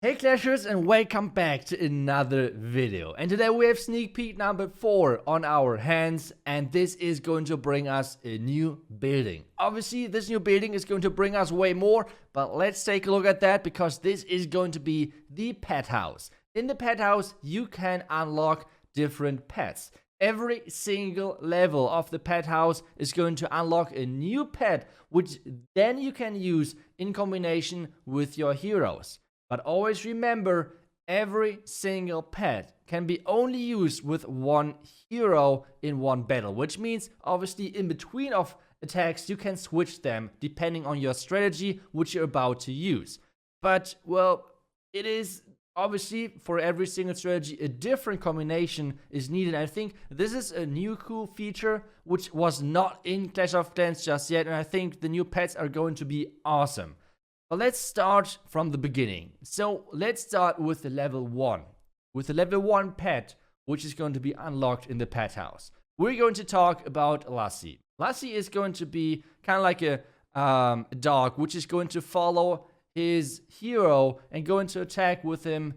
Hey Clashers, and welcome back to another video. And today we have sneak peek number 4 on our hands, and this is going to bring us a new building. Obviously this new building is going to bring us way more, but let's take a look at that because this is going to be the pet house. In the pet house you can unlock different pets. Every single level of the pet house is going to unlock a new pet, which then you can use in combination with your heroes. But always remember, every single pet can be only used with one hero in one battle, which means obviously in between of attacks you can switch them depending on your strategy which you're about to use. But well, it is obviously for every single strategy a different combination is needed. I think this is a new cool feature which was not in Clash of Clans just yet, and I think the new pets are going to be awesome. But let's start from the beginning. So let's start with the level 1. With the level 1 pet, which is going to be unlocked in the pet house. We're going to talk about L.A.S.I. L.A.S.I is going to be kind of like a dog, which is going to follow his hero and going to attack with him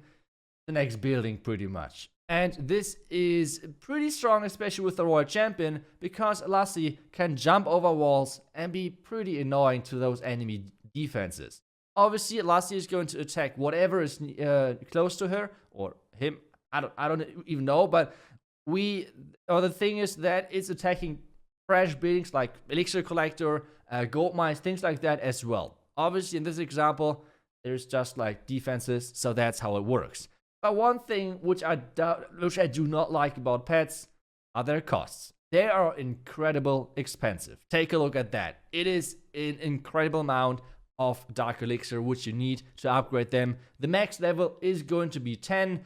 the next building pretty much. And this is pretty strong, especially with the Royal Champion, because L.A.S.I can jump over walls and be pretty annoying to those enemy defenses. Obviously, L.A.S.I is going to attack whatever is close to her or him. I don't even know, but the thing is that it's attacking fresh buildings like elixir collector, gold mines, things like that as well. Obviously, in this example, there's just like defenses, so that's how it works. But one thing which I do not like about pets are their costs. They are incredibly expensive. Take a look at that. It is an incredible amount of dark elixir which you need to upgrade them. The max level is going to be 10,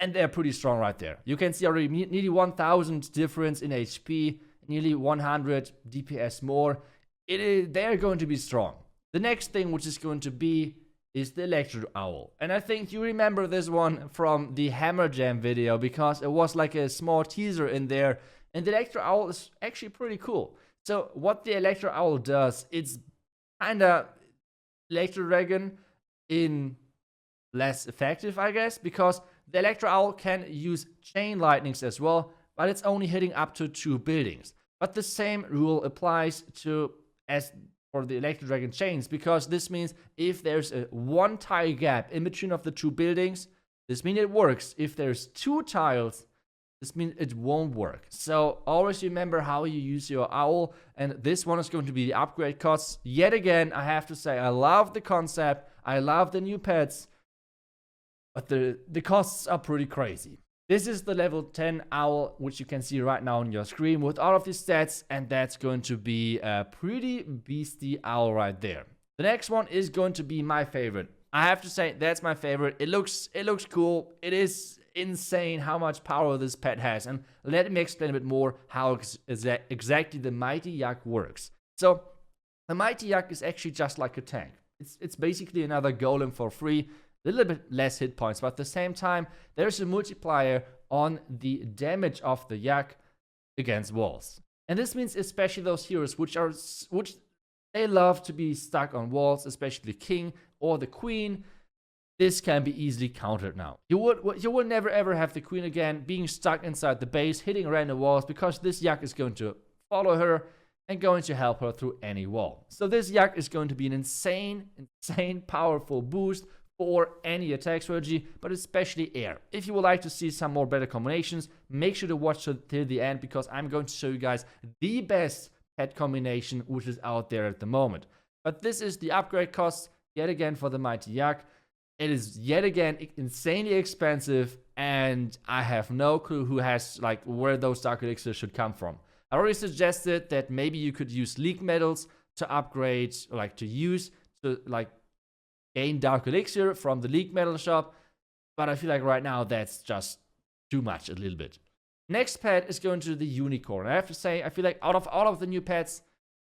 and they're pretty strong right there. You can see already nearly 1000 difference in HP, nearly 100 DPS more. They're going to be strong. The next thing which is going to be is the Electro Owl. And I think you remember this one from the Hammer Jam video because it was like a small teaser in there. And the Electro Owl is actually pretty cool. So what the Electro Owl does, it's kinda Electro Dragon in less effective, I guess, because the Electro Owl can use chain lightnings as well, but it's only hitting up to 2 buildings. But the same rule applies to as for the Electro Dragon chains, because this means if there's a 1 tile gap in between of the 2 buildings, this means it works. If there's 2 tiles, this means it won't work. So always remember how you use your owl, and this one is going to be the upgrade costs. Yet again, I have to say, I love the concept, I love the new pets, but the costs are pretty crazy. This is the level 10 owl, which you can see right now on your screen with all of these stats, and that's going to be a pretty beastie owl right there. The next one is going to be my favorite. I have to say, that's my favorite. It looks cool. It is insane how much power this pet has, and let me explain a bit more how exactly the Mighty Yak works. So the Mighty Yak is actually just like a tank. It's basically another golem for free, a little bit less hit points, but at the same time there's a multiplier on the damage of the Yak against walls. And this means especially those heroes which they love to be stuck on walls, especially the king or the queen. This can be easily countered now. You will never ever have the queen again being stuck inside the base, hitting random walls, because this Yak is going to follow her and going to help her through any wall. So this Yak is going to be an insane powerful boost for any attack strategy, but especially air. If you would like to see some more better combinations, make sure to watch till the end, because I'm going to show you guys the best pet combination which is out there at the moment. But this is the upgrade cost yet again for the Mighty Yak. It is yet again insanely expensive, and I have no clue where those dark elixirs should come from. I already suggested that maybe you could use league medals to upgrade, to gain dark elixir from the league medal shop, but I feel like right now that's just too much a little bit. Next pet is going to the unicorn. I have to say, I feel like out of all of the new pets,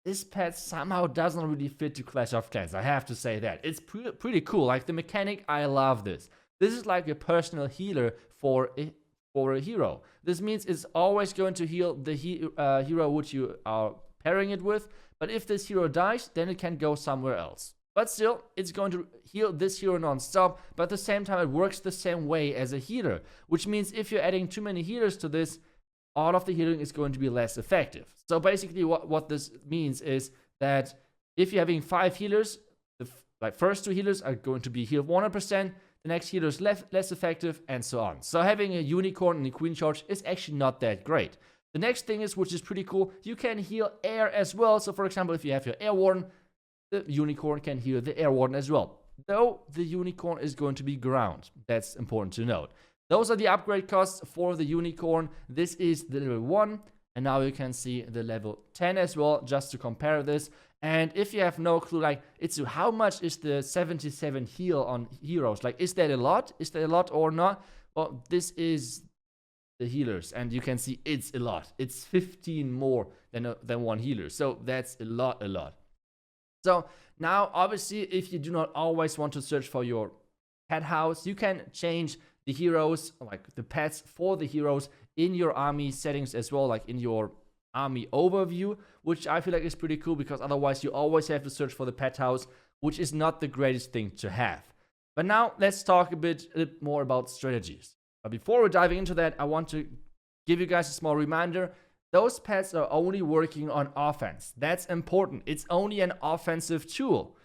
this pet somehow doesn't really fit to Clash of Clans. I have to say that. It's pretty cool. Like the mechanic, I love this. This is like a personal healer for a hero. This means it's always going to heal the hero which you are pairing it with. But if this hero dies, then it can go somewhere else. But still, it's going to heal this hero non-stop, but at the same time, it works the same way as a healer, which means if you're adding too many healers to this, all of the healing is going to be less effective. So basically, what this means is that if you're having 5 healers, the first 2 healers are going to be healed 100%, the next healer is less effective, and so on. So having a unicorn and a queen charge is actually not that great. The next thing is, which is pretty cool, you can heal air as well. So for example, if you have your air warden, the unicorn can heal the air warden as well. Though the unicorn is going to be ground. That's important to note. Those are the upgrade costs for the unicorn. This is the level 1. And now you can see the level 10 as well, just to compare this. And if you have no clue, like, how much is the 77 heal on heroes? Like, is that a lot? Is that a lot or not? Well, this is the healers, and you can see it's a lot. It's 15 more than 1 healer. So that's a lot. So now, obviously, if you do not always want to search for your pet house, you can change the heroes, like the pets for the heroes, in your army settings as well, like in your army overview, which I feel like is pretty cool, because otherwise you always have to search for the pet house, which is not the greatest thing to have. But now let's talk a bit more about strategies. But before we're diving into that, I want to give you guys a small reminder. Those pets are only working on offense. That's important. It's only an offensive tool,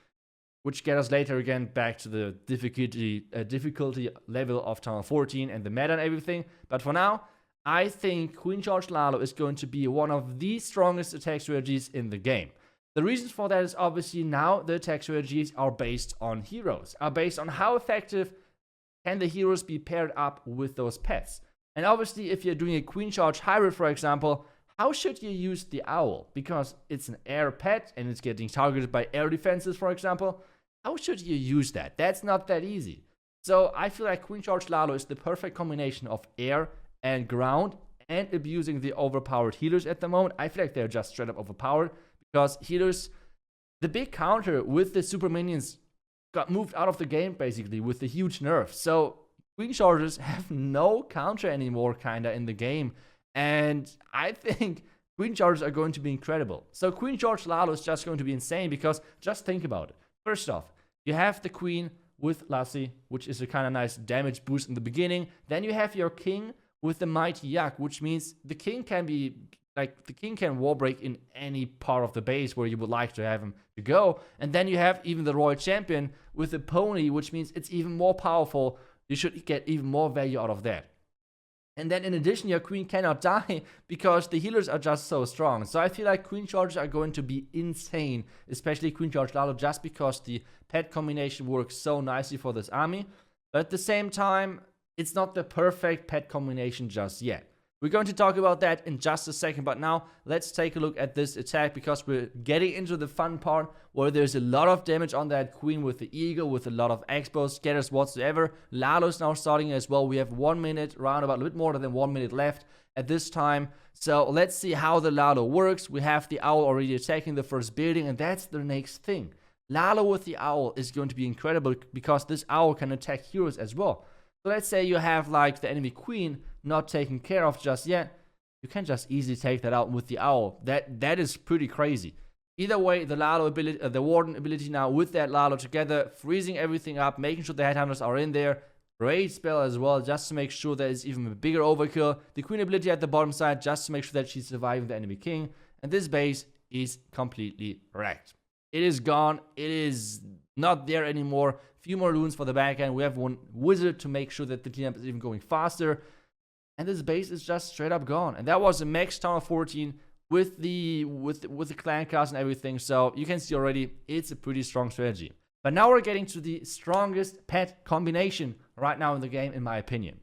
which get us later again back to the difficulty level of Town 14 and the meta and everything. But for now, I think Queen Charge Lalo is going to be one of the strongest attack strategies in the game. The reason for that is obviously now the attack strategies are based on heroes, are based on how effective can the heroes be paired up with those pets. And obviously, if you're doing a Queen Charge hybrid, for example, how should you use the owl? Because it's an air pet and it's getting targeted by air defenses, for example. How should you use that? That's not that easy. So I feel like Queen Charge Lalo is the perfect combination of air and ground, and abusing the overpowered healers at the moment. I feel like they're just straight up overpowered, because healers, the big counter with the super minions got moved out of the game basically with the huge nerf. So Queen Chargers have no counter anymore kinda in the game, and I think Queen Chargers are going to be incredible. So Queen Charge Lalo is just going to be insane, because just think about it. First off, you have the Queen with L.A.S.I, which is a kind of nice damage boost in the beginning. Then you have your King with the Mighty Yak, which means the King can be, like, the King can wall break in any part of the base where you would like to have him to go. And then you have even the Royal Champion with the Pony, which means it's even more powerful. You should get even more value out of that. And then in addition, your Queen cannot die because the healers are just so strong. So I feel like Queen Charges are going to be insane, especially Queen Charge Lalo, just because the pet combination works so nicely for this army. But at the same time, it's not the perfect pet combination just yet. We're going to talk about that in just a second, but now let's take a look at this attack, because we're getting into the fun part where there's a lot of damage on that Queen with the Eagle, with a lot of expos, scatters whatsoever. Lalo's now starting as well. We have 1 minute, roundabout a little bit more than 1 minute left at this time. So let's see how the Lalo works. We have the Owl already attacking the first building, and that's the next thing. Lalo with the Owl is going to be incredible, because this Owl can attack heroes as well. So let's say you have like the enemy Queen not taken care of just yet. You can just easily take that out with the Owl. That is pretty crazy. Either way, the Lalo ability, the Warden ability now with that Lalo together, freezing everything up, making sure the Headhunters are in there. Rage spell as well, just to make sure there is even a bigger overkill. The Queen ability at the bottom side, just to make sure that she's surviving the enemy King. And this base is completely wrecked. It is gone. It is not there anymore. Few more runes for the back end. We have one wizard to make sure that the cleanup is even going faster. And this base is just straight up gone. And that was a max Town 14 with the clan cast and everything. So you can see already it's a pretty strong strategy. But now we're getting to the strongest pet combination right now in the game, in my opinion.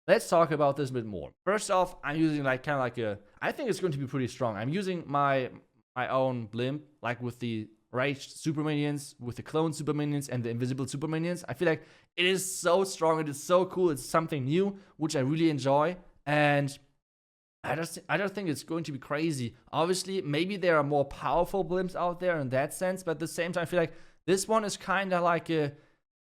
Let's talk about this a bit more. First off, I'm using like kind of like a, I think it's going to be pretty strong. I'm using my own blimp, like with the raged super minions, with the clone super minions and the invisible super minions. I feel like it is so strong, it is so cool, it's something new, which I really enjoy, and I just think it's going to be crazy. Obviously, maybe there are more powerful blimps out there in that sense, but at the same time, I feel like this one is kind of like a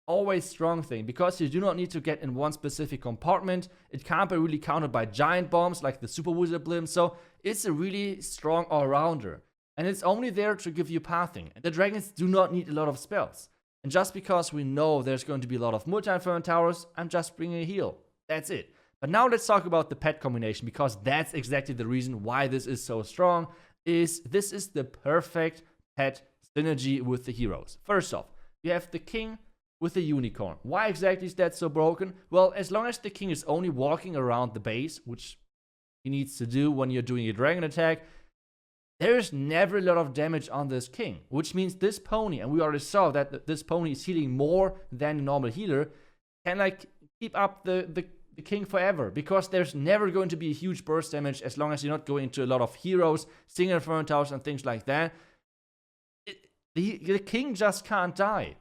always strong thing, because you do not need to get in one specific compartment. It can't be really countered by giant bombs like the super wizard blimp, so it's a really strong all-rounder. and it's only there to give you pathing. And the dragons do not need a lot of spells. And just because we know there's going to be a lot of multi-inferno towers, I'm just bringing a heal. That's it. But now let's talk about the pet combination, because that's exactly the reason why this is so strong. This is the perfect pet synergy with the heroes. First off, you have the king with the unicorn. Why exactly is that so broken? Well, as long as the king is only walking around the base, which he needs to do when you're doing a dragon attack, there's never a lot of damage on this king, which means this pony, and we already saw that this pony is healing more than a normal healer, can like keep up the king forever, because there's never going to be a huge burst damage as long as you're not going into a lot of heroes, single inferno towers and things like that. The king just can't die.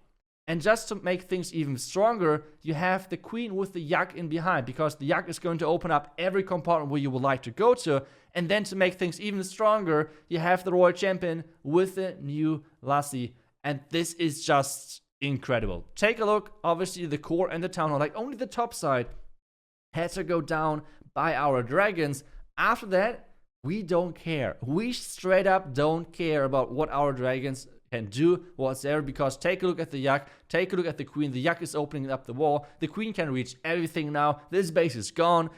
And just to make things even stronger, you have the queen with the yak in behind, because the yak is going to open up every compartment where you would like to go to. And then to make things even stronger, you have the royal champion with the new L.A.S.I. And this is just incredible. Take a look. Obviously, the core and the town hall, like only the top side, had to go down by our dragons. After that, we don't care. We straight up don't care about what our dragons can do whatsoever, because take a look at the yak, take a look at the queen. The yak is opening up the wall. The queen can reach everything now. This base is gone.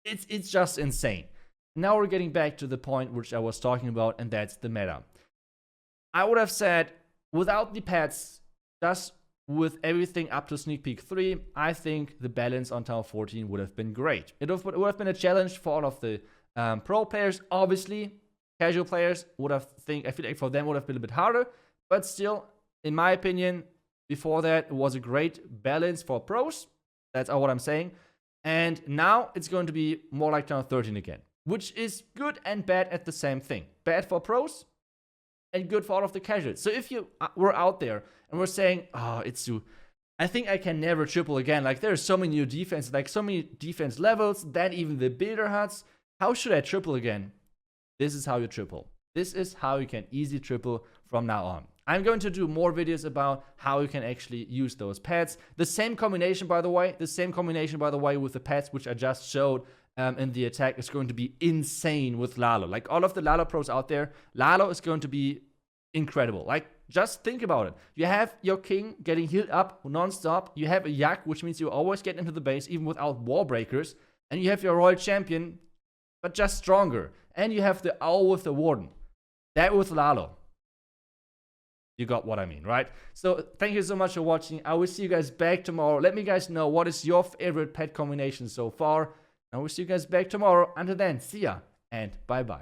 It's just insane. Now we're getting back to the point which I was talking about, and that's the meta. I would have said, without the pets, just with everything up to Sneak Peek 3, I think the balance on Tower 14 would have been great. It would have been a challenge for all of the pro players. Obviously, casual players would have I feel like for them would have been a bit harder, but still, in my opinion, before that, it was a great balance for pros. That's all what I'm saying. And now it's going to be more like Tower 13 again, which is good and bad at the same thing. Bad for pros and good for all of the casuals. So if you were out there and were saying, oh, I think I can never triple again. Like, there's so many new defenses, like so many defense levels, then even the builder huts. How should I triple again? This is how you triple. This is how you can easily triple from now on. I'm going to do more videos about how you can actually use those pets. The same combination, by the way, with the pets, which I just showed in the attack, is going to be insane with Lalo. Like, all of the Lalo pros out there, Lalo is going to be incredible. Like, just think about it. You have your king getting healed up non-stop. You have a yak, which means you always get into the base, even without wall breakers. And you have your royal champion, but just stronger. And you have the owl with the warden. That with Lalo. You got what I mean, right? So thank you so much for watching. I will see you guys back tomorrow. Let me guys know what is your favorite pet combination so far. I will see you guys back tomorrow. Until then, see ya and bye-bye.